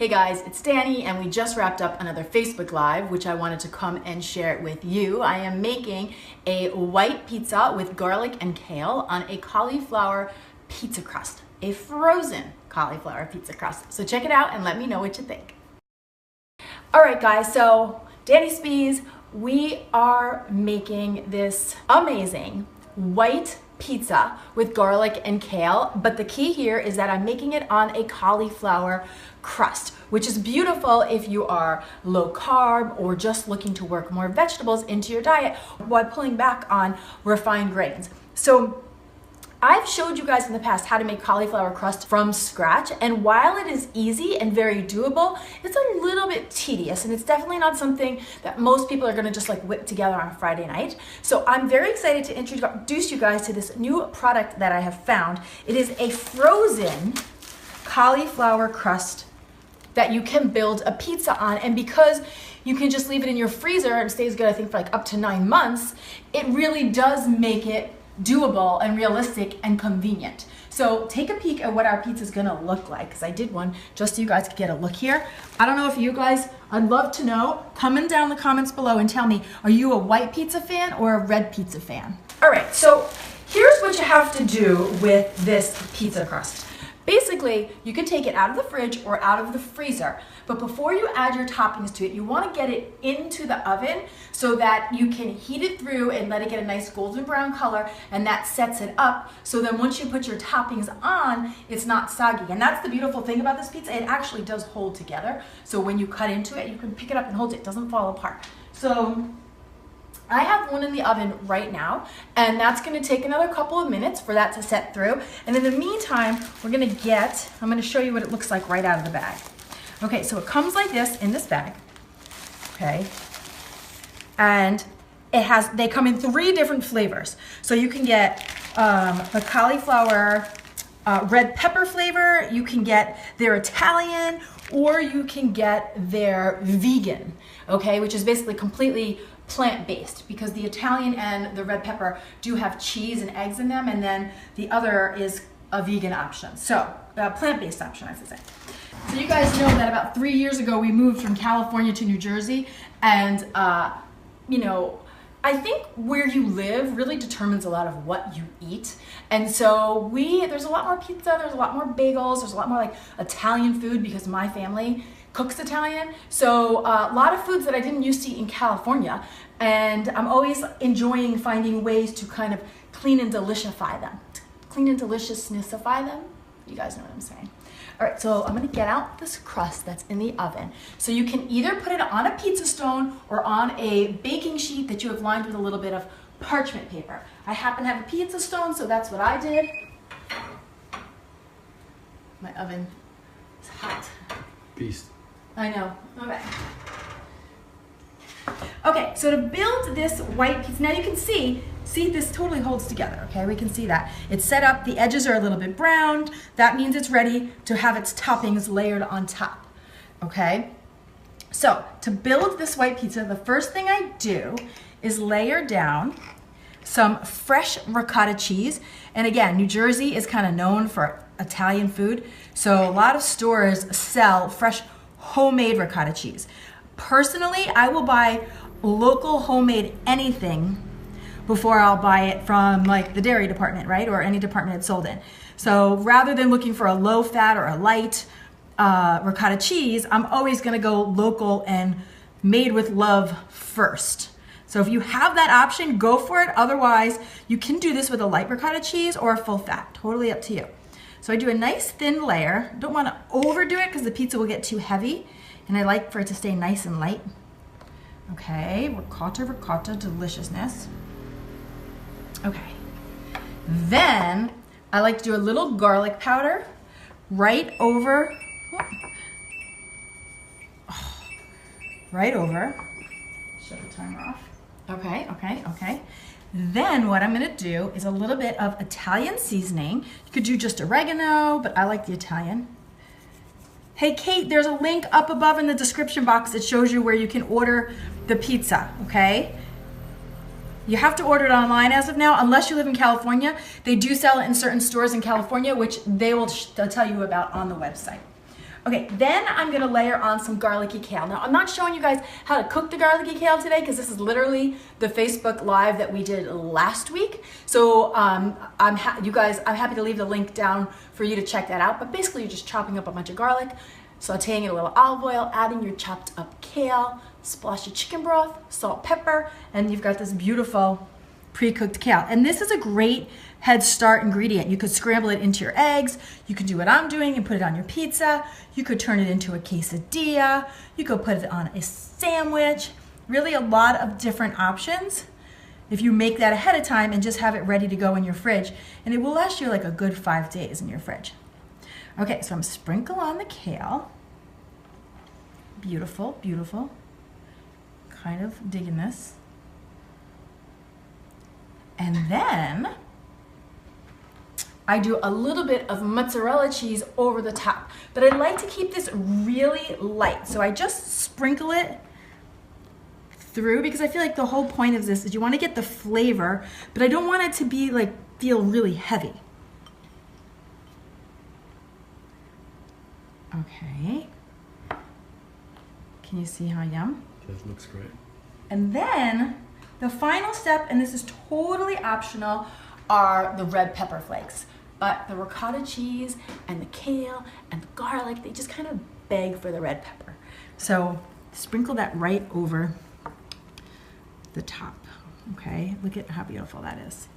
Hey guys, it's Danny and we just wrapped up another Facebook Live, which I wanted to come and share it with you. I am making a white pizza with garlic and kale on a cauliflower pizza crust, a frozen cauliflower pizza crust. So check it out and let me know what you think. All right guys, so Danny Spees, we are making this amazing white pizza with garlic and kale, but the key here is that I'm making it on a cauliflower crust, which is beautiful if you are low carb or just looking to work more vegetables into your diet while pulling back on refined grains. So I've showed you guys in the past how to make cauliflower crust from scratch, and while it is easy and very doable, it's a little bit tedious, and it's definitely not something that most people are gonna just like whip together on a Friday night. So I'm very excited to introduce you guys to this new product that I have found. It is a frozen cauliflower crust that you can build a pizza on, and because you can just leave it in your freezer and it stays good, I think, for like up to 9 months, it really does make it doable and realistic and convenient. So take a peek at what our pizza is gonna look like, because I did one just so you guys could get a look here. I don't know if you guys, I'd love to know. Comment down in the comments below and tell me, are you a white pizza fan or a red pizza fan? All right, so here's what you have to do with this pizza crust. Basically, you can take it out of the fridge or out of the freezer, but before you add your toppings to it, you want to get it into the oven so that you can heat it through and let it get a nice golden brown color, and that sets it up so then once you put your toppings on, it's not soggy. And that's the beautiful thing about this pizza, it actually does hold together. So when you cut into it, you can pick it up and hold it, it doesn't fall apart. So I have one in the oven right now, and that's gonna take another couple of minutes for that to set through. And in the meantime, I'm gonna show you what it looks like right out of the bag. Okay, so it comes like this in this bag, okay? And they come in 3 different flavors. So you can get the cauliflower red pepper flavor, you can get their Italian, or you can get their vegan, okay? Which is basically completely plant-based, because the Italian and the red pepper do have cheese and eggs in them, and then the other is a vegan option. So, plant-based option, I should say. So you guys know that about 3 years ago, we moved from California to New Jersey, and you know, I think where you live really determines a lot of what you eat. And so there's a lot more pizza, there's a lot more bagels, there's a lot more like Italian food because my family cooks Italian. So a lot of foods that I didn't used to eat in California, and I'm always enjoying finding ways to kind of clean and delicify them. Clean and deliciousnessify them. You guys know what I'm saying. All right, so I'm gonna get out this crust that's in the oven. So you can either put it on a pizza stone or on a baking sheet that you have lined with a little bit of parchment paper. I happen to have a pizza stone, so that's what I did. My oven is hot. Beast. I know. Okay. Okay, so to build this white pizza, now you can see this totally holds together, okay? We can see that. It's set up, the edges are a little bit browned. That means it's ready to have its toppings layered on top, okay? So to build this white pizza, the first thing I do is layer down some fresh ricotta cheese. And again, New Jersey is kind of known for Italian food, so a lot of stores sell fresh homemade ricotta cheese. Personally, I will buy local homemade anything before I'll buy it from like the dairy department, right? Or any department it's sold in. So rather than looking for a low fat or a light ricotta cheese, I'm always gonna go local and made with love first. So if you have that option, go for it. Otherwise, you can do this with a light ricotta cheese or a full fat, totally up to you. So I do a nice thin layer. Don't wanna overdo it because the pizza will get too heavy, and I like for it to stay nice and light. Okay, ricotta deliciousness. Okay, then I like to do a little garlic powder right over, shut the timer off. Okay. Then what I'm gonna do is a little bit of Italian seasoning. You could do just oregano, but I like the Italian. Hey Kate, there's a link up above in the description box that shows you where you can order the pizza, okay? You have to order it online as of now, unless you live in California. They do sell it in certain stores in California, which they'll tell you about on the website. Okay, then I'm gonna layer on some garlicky kale. Now, I'm not showing you guys how to cook the garlicky kale today because this is literally the Facebook Live that we did last week. So I'm happy to leave the link down for you to check that out. But basically, you're just chopping up a bunch of garlic, sauteing it in a little olive oil, adding your chopped up kale, splash of chicken broth, salt, pepper, and you've got this beautiful pre-cooked kale. And this is a great head start ingredient. You could scramble it into your eggs. You could do what I'm doing and put it on your pizza. You could turn it into a quesadilla. You could put it on a sandwich. Really a lot of different options if you make that ahead of time and just have it ready to go in your fridge. And it will last you like a good 5 days in your fridge. Okay, so I'm sprinkle on the kale. Beautiful, beautiful. Kind of digging this. And then I do a little bit of mozzarella cheese over the top, but I like to keep this really light. So I just sprinkle it through because I feel like the whole point of this is you want to get the flavor, but I don't want it to be like feel really heavy. Okay. Can you see how yum? That looks great. And then the final step, and this is totally optional, are the red pepper flakes. But the ricotta cheese and the kale and the garlic, they just kind of beg for the red pepper. So sprinkle that right over the top, okay? Look at how beautiful that is.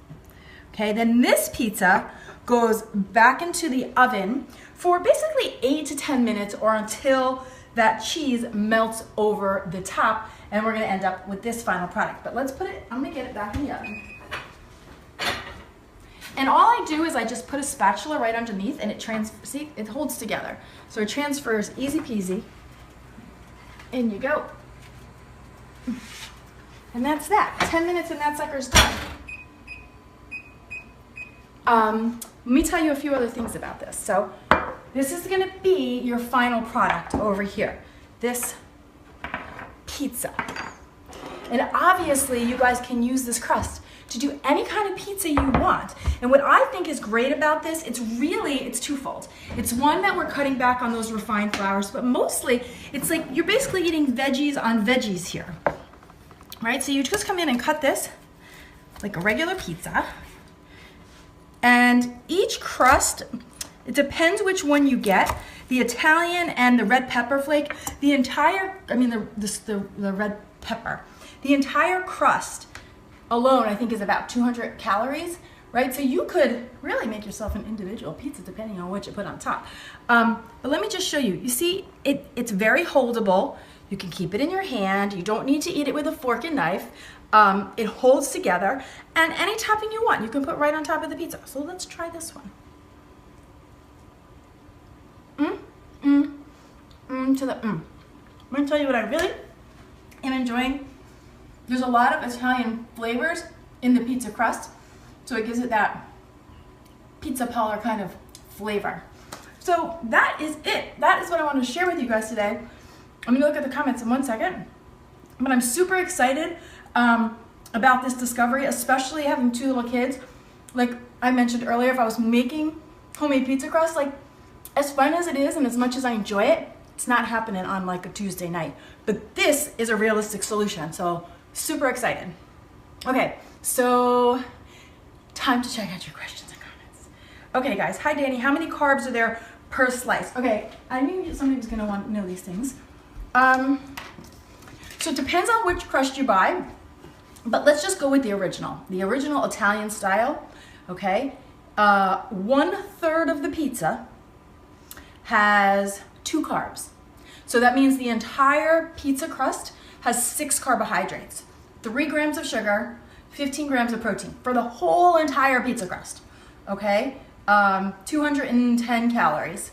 Okay, then this pizza goes back into the oven for basically 8 to 10 minutes or until that cheese melts over the top, and we're gonna end up with this final product. But let's put it, I'm gonna get it back in the oven. And all I do is I just put a spatula right underneath and see, it holds together. So it transfers easy peasy. In you go. And that's that. 10 minutes and that sucker's done. Let me tell you a few other things about this. So this is gonna be your final product over here. This pizza. And obviously you guys can use this crust to do any kind of pizza you want. And what I think is great about this, it's twofold. It's one that we're cutting back on those refined flours, but mostly it's like you're basically eating veggies on veggies here, right? So you just come in and cut this like a regular pizza. And each crust, it depends which one you get. The Italian and the red pepper flake, the red pepper, the entire crust alone, I think, is about 200 calories, right? So you could really make yourself an individual pizza depending on what you put on top. But let me just show you. You see, it's very holdable. You can keep it in your hand. You don't need to eat it with a fork and knife. It holds together, and any topping you want, you can put right on top of the pizza. So let's try this one. I'm gonna tell you what I really am enjoying. There's a lot of Italian flavors in the pizza crust, so it gives it that pizza parlor kind of flavor. So that is it. That is what I want to share with you guys today. I'm gonna look at the comments in 1 second, but I'm super excited about this discovery, especially having 2 little kids. Like I mentioned earlier, if I was making homemade pizza crust, like as fun as it is and as much as I enjoy it, it's not happening on like a Tuesday night. But this is a realistic solution, so super excited. Okay, so time to check out your questions and comments. Okay guys, hi Danny, how many carbs are there per slice? Okay, I knew somebody was gonna want to know these things. So it depends on which crust you buy, but let's just go with the original Italian style, okay? 1/3 of the pizza has 2 carbs. So that means the entire pizza crust has 6 carbohydrates, 3 grams of sugar, 15 grams of protein for the whole entire pizza crust, okay? 210 calories.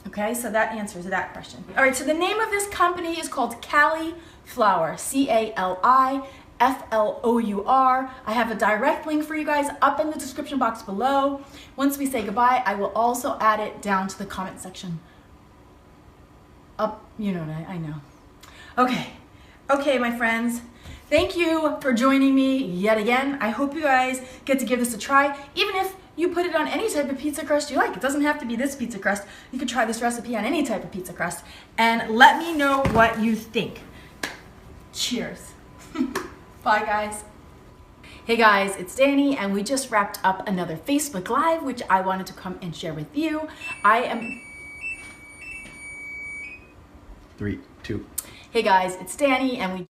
Okay, so that answers that question. All right, so the name of this company is called Cauliflower, C-A-L-I-F-L-O-U-R. I have a direct link for you guys up in the description box below. Once we say goodbye, I will also add it down to the comment section. Up, you know what I know. Okay, my friends. Thank you for joining me yet again. I hope you guys get to give this a try. Even if you put it on any type of pizza crust you like. It doesn't have to be this pizza crust. You could try this recipe on any type of pizza crust and let me know what you think. Cheers. Bye guys. Hey guys, it's Danny and we just wrapped up another Facebook Live which I wanted to come and share with you. 3, 2. Hey guys, it's Danny and we